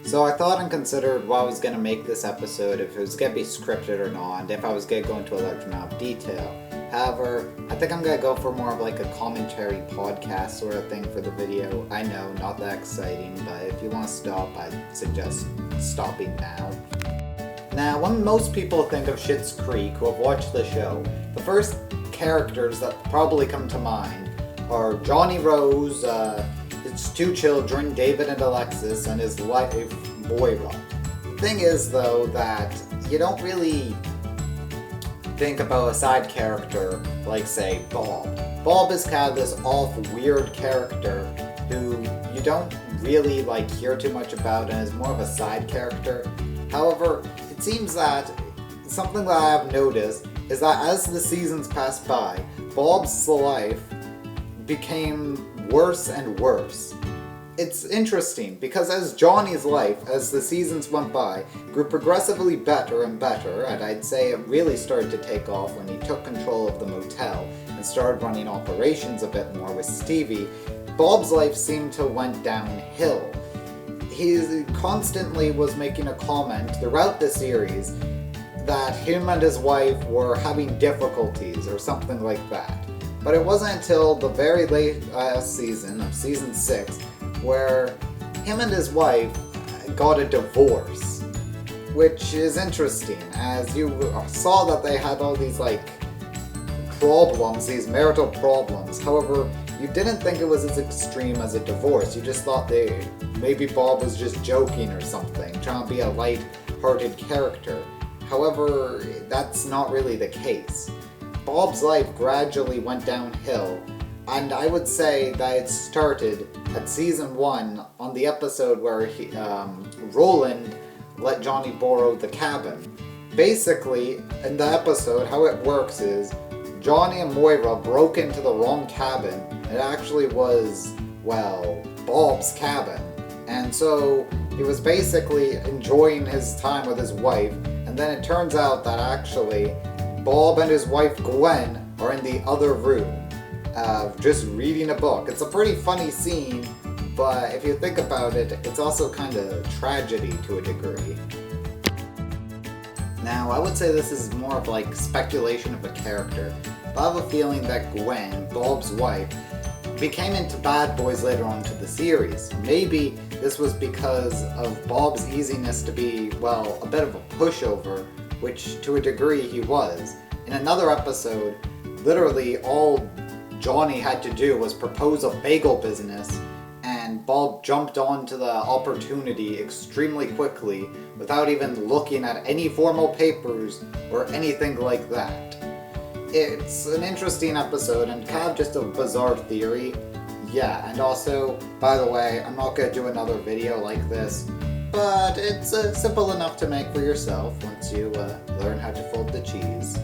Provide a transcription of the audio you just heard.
So I thought and considered what I was going to make this episode, if it was going to be scripted or not, and if I was going to go into a large amount of detail. However, I think I'm going to go for more of like a commentary podcast sort of thing for the video. I know, not that exciting, but if you want to stop, I'd suggest stopping now. Now, when most people think of Schitts Creek who have watched the show, the first characters that probably come to mind are Johnny Rose, his two children, David and Alexis, and his wife, Moira. The thing is, though, that you don't really think about a side character like, say, Bob. Bob is kind of this weird character who you don't really hear too much about and is more of a side character. However, it seems that something that I have noticed is that as the seasons passed by, Bob's life became worse and worse. It's interesting because as Johnny's life, as the seasons went by, grew progressively better and better, and I'd say it really started to take off when he took control of the motel and started running operations a bit more with Stevie, Bob's life seemed to went downhill. He constantly was making a comment throughout the series that him and his wife were having difficulties or something like that. But it wasn't until the very late season of season 6 where him and his wife got a divorce, which is interesting, as you saw that they had all these problems, these marital problems. However, you didn't think it was as extreme as a divorce. You just thought maybe Bob was just joking or something, trying to be a light-hearted character. However, that's not really the case. Bob's life gradually went downhill, and I would say that it started at season 1 on the episode where Roland let Johnny borrow the cabin. Basically, in the episode, how it works is Johnny and Moira broke into the wrong cabin. It actually was, Bob's cabin. And so he was basically enjoying his time with his wife, and then it turns out that actually Bob and his wife Gwen are in the other room, just reading a book. It's a pretty funny scene, but if you think about it, it's also kind of tragedy to a degree. Now, I would say this is more of speculation of a character, but I have a feeling that Gwen, Bob's wife, became into bad boys later on to the series. Maybe this was because of Bob's easiness to be, a bit of a pushover, which to a degree he was. In another episode, literally all Johnny had to do was propose a bagel business, and Bob jumped onto the opportunity extremely quickly without even looking at any formal papers or anything like that. It's an interesting episode and kind of just a bizarre theory. Yeah, and also, by the way, I'm not going to do another video like this, but it's simple enough to make for yourself once you learn how to fold the cheese.